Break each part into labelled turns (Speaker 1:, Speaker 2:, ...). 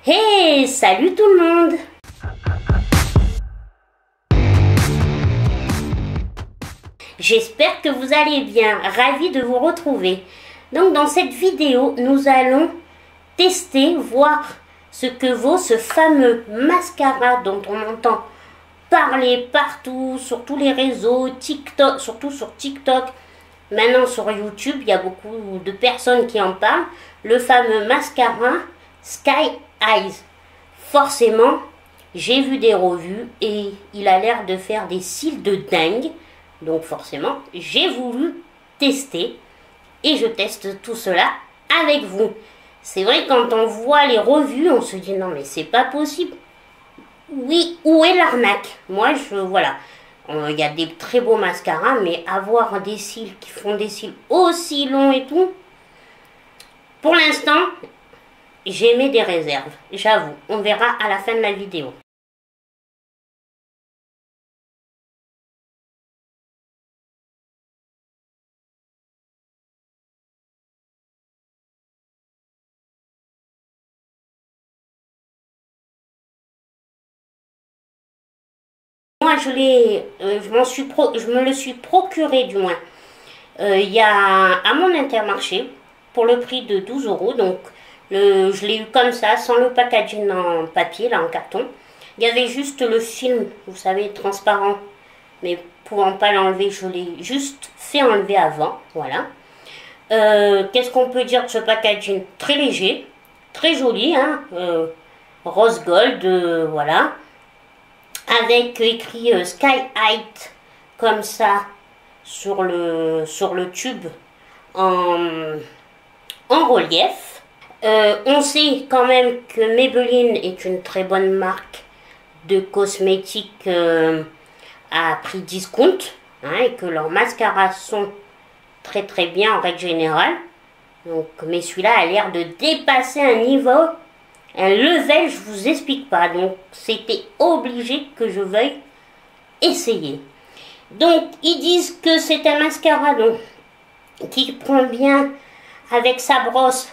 Speaker 1: Hey, salut tout le monde! J'espère que vous allez bien, ravi de vous retrouver. Donc dans cette vidéo, nous allons tester, voir ce que vaut ce fameux mascara dont on entend parler partout, sur tous les réseaux, TikTok, surtout sur TikTok. Maintenant sur YouTube, il y a beaucoup de personnes qui en parlent. Le fameux mascara Sky Eyes. Forcément, j'ai vu des revues et il a l'air de faire des cils de dingue. Donc forcément, j'ai voulu tester et je teste tout cela avec vous. C'est vrai, quand on voit les revues, on se dit non mais c'est pas possible. Oui, où est l'arnaque? Moi, voilà. Il y a des très beaux mascaras, mais avoir des cils qui font des cils aussi longs et tout, pour l'instant, j'ai mis des réserves, j'avoue. On verra à la fin de la vidéo. Moi, je me le suis procuré du moins. Il y a à mon Intermarché pour le prix de 12 €. Donc, je l'ai eu comme ça, sans le packaging en papier, là en carton. Il y avait juste le film, vous savez, transparent. Mais pouvant pas l'enlever, je l'ai juste fait enlever avant. Voilà. Qu'est-ce qu'on peut dire de ce packaging? Très léger, très joli, hein, rose gold, voilà. Avec écrit Sky Height comme ça sur le tube en relief. On sait quand même que Maybelline est une très bonne marque de cosmétiques à prix discount, hein, et que leurs mascaras sont très très bien en règle générale. Donc, mais celui-là a l'air de dépasser un niveau, un level, je vous explique pas. Donc c'était obligé que je veuille essayer. Donc ils disent que c'est un mascara donc, qui prend bien avec sa brosse.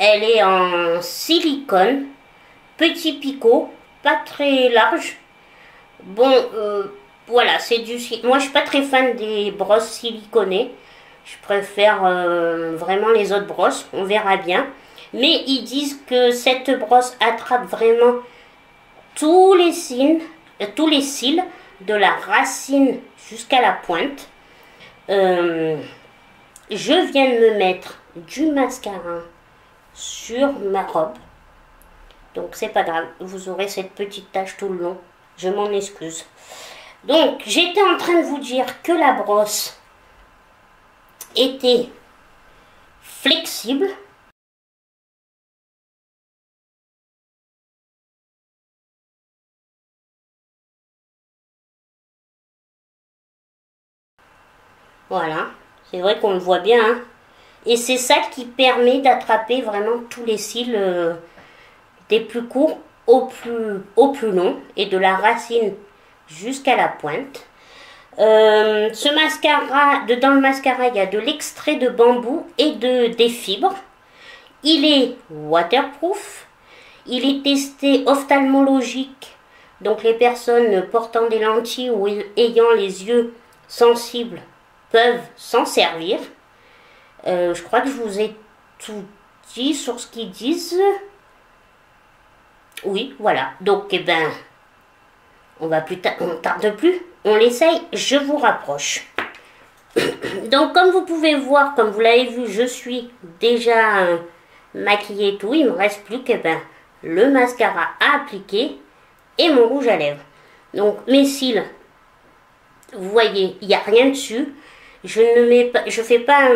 Speaker 1: Elle est en silicone, petit picot, pas très large. Bon, voilà, c'est du... Moi, je suis pas très fan des brosses siliconées. Je préfère vraiment les autres brosses, on verra bien. Mais ils disent que cette brosse attrape vraiment tous les cils de la racine jusqu'à la pointe. Je viens de me mettre du mascara sur ma robe. Donc c'est pas grave, vous aurez cette petite tache tout le long. Je m'en excuse. Donc j'étais en train de vous dire que la brosse était flexible. Voilà, c'est vrai qu'on le voit bien, hein. Et c'est ça qui permet d'attraper vraiment tous les cils des plus courts au plus long et de la racine jusqu'à la pointe. Ce mascara, dans le mascara, il y a de l'extrait de bambou et des fibres. Il est waterproof. Il est testé ophtalmologique. Donc les personnes portant des lentilles ou ayant les yeux sensibles peuvent s'en servir. Je crois que je vous ai tout dit sur ce qu'ils disent. Oui, voilà. Donc, eh ben, on tarde plus. On l'essaye, je vous rapproche. Donc, comme vous pouvez voir, comme vous l'avez vu, je suis déjà maquillée et tout. Il ne me reste plus que le mascara à appliquer et mon rouge à lèvres. Donc, mes cils, vous voyez, il n'y a rien dessus. Je ne mets pas, je fais pas,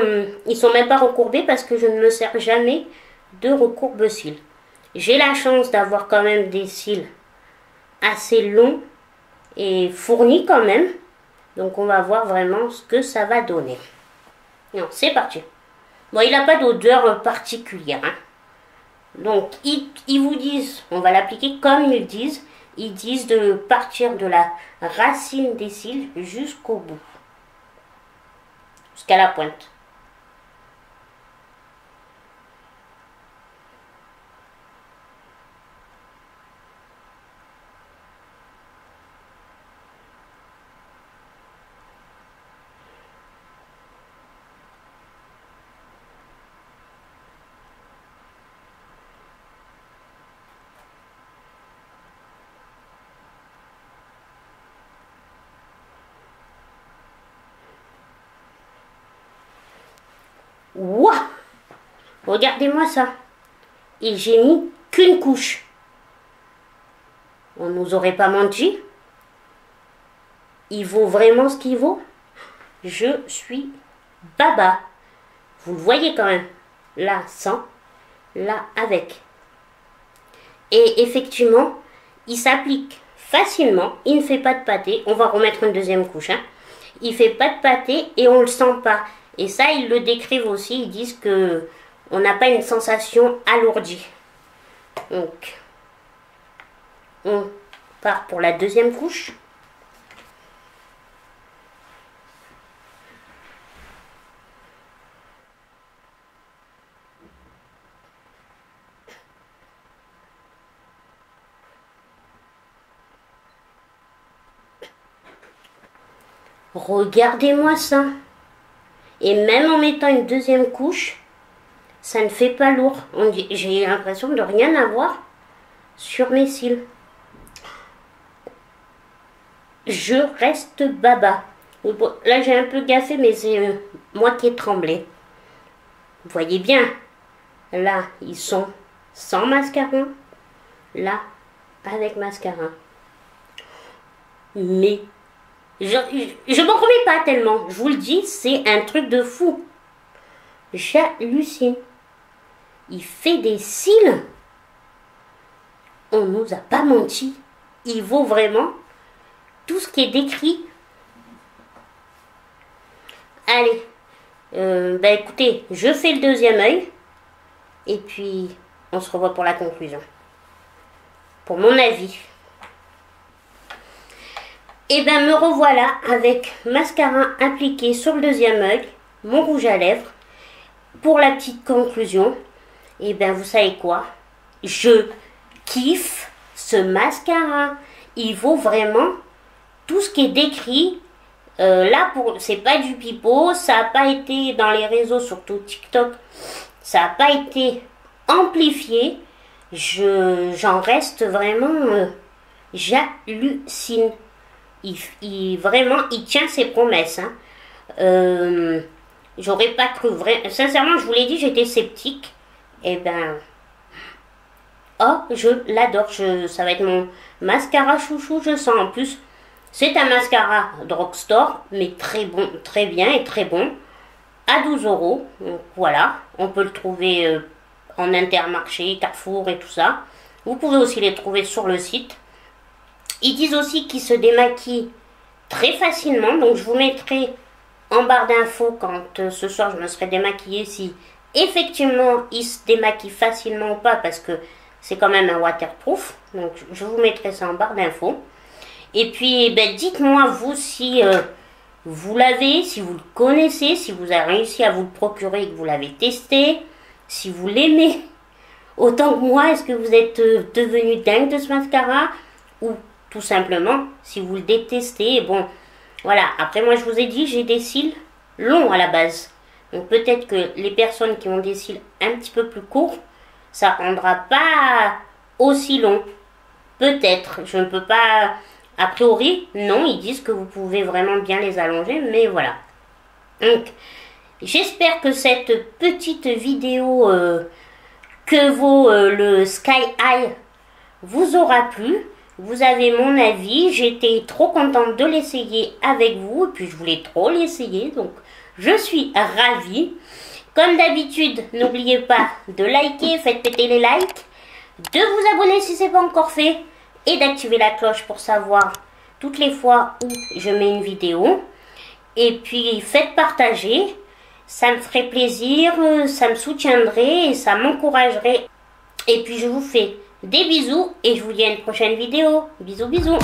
Speaker 1: ils sont même pas recourbés parce que je ne me sers jamais de recourbe-cils. J'ai la chance d'avoir quand même des cils assez longs et fournis quand même. Donc on va voir vraiment ce que ça va donner. Non, c'est parti. Bon, il n'a pas d'odeur particulière, hein. Donc, ils vous disent, on va l'appliquer comme ils disent de partir de la racine des cils jusqu'au bout, jusqu'à la pointe. Wouah! Regardez-moi ça. Et j'ai mis qu'une couche. On nous aurait pas menti. Il vaut vraiment ce qu'il vaut. Je suis baba. Vous le voyez quand même. Là sans, là avec. Et effectivement, il s'applique facilement. Il ne fait pas de pâté. On va remettre une deuxième couche. Hein. Il fait pas de pâté et on le sent pas. Et ça, ils le décrivent aussi. Ils disent que on n'a pas une sensation alourdie. Donc, on part pour la deuxième couche. Regardez-moi ça. Et même en mettant une deuxième couche, ça ne fait pas lourd. J'ai l'impression de rien avoir sur mes cils. Je reste baba. Là, j'ai un peu gaffé, mais c'est moi qui ai tremblé. Vous voyez bien. Là, ils sont sans mascara. Là, avec mascara. Mais je m'en remets pas tellement. Je vous le dis, c'est un truc de fou. J'hallucine. Il fait des cils. On nous a pas menti. Il vaut vraiment tout ce qui est décrit. Allez. Écoutez, je fais le deuxième œil. Et puis, on se revoit pour la conclusion. Pour mon avis. Et me revoilà avec mascara appliqué sur le deuxième œil, mon rouge à lèvres. Pour la petite conclusion, vous savez quoi? Je kiffe ce mascara. Il vaut vraiment tout ce qui est décrit. Là, c'est pas du pipeau. Ça n'a pas été dans les réseaux, surtout TikTok. Ça n'a pas été amplifié. J'en reste vraiment... j'hallucine. Vraiment, il tient ses promesses. Hein. J'aurais pas cru. Sincèrement, je vous l'ai dit, j'étais sceptique. Oh, je l'adore. Ça va être mon mascara chouchou, je sens. En plus, c'est un mascara drugstore, mais très bon, très bien et très bon. À 12 €. Donc voilà, on peut le trouver en Intermarché, Carrefour et tout ça. Vous pouvez aussi les trouver sur le site. Ils disent aussi qu'ils se démaquillent très facilement. Donc je vous mettrai en barre d'infos quand ce soir je me serai démaquillée si effectivement ils se démaquillent facilement ou pas. Parce que c'est quand même un waterproof. Donc je vous mettrai ça en barre d'infos. Et puis dites-moi vous si vous l'avez, si vous le connaissez, si vous avez réussi à vous le procurer et que vous l'avez testé. Si vous l'aimez autant que moi, est-ce que vous êtes devenu dingue de ce mascara? Ou tout simplement, si vous le détestez, bon, voilà. Après, moi, je vous ai dit, j'ai des cils longs à la base. Donc, peut-être que les personnes qui ont des cils un petit peu plus courts, ça rendra pas aussi long. Peut-être. Je ne peux pas... A priori, non, ils disent que vous pouvez vraiment bien les allonger, mais voilà. Donc, j'espère que cette petite vidéo que vaut le Sky High vous aura plu. Vous avez mon avis, j'étais trop contente de l'essayer avec vous, et puis je voulais trop l'essayer, donc je suis ravie. Comme d'habitude, n'oubliez pas de liker, faites péter les likes, de vous abonner si ce n'est pas encore fait, et d'activer la cloche pour savoir toutes les fois où je mets une vidéo. Et puis faites partager, ça me ferait plaisir, ça me soutiendrait et ça m'encouragerait Et puis je vous fais des bisous et je vous dis à une prochaine vidéo. Bisous bisous.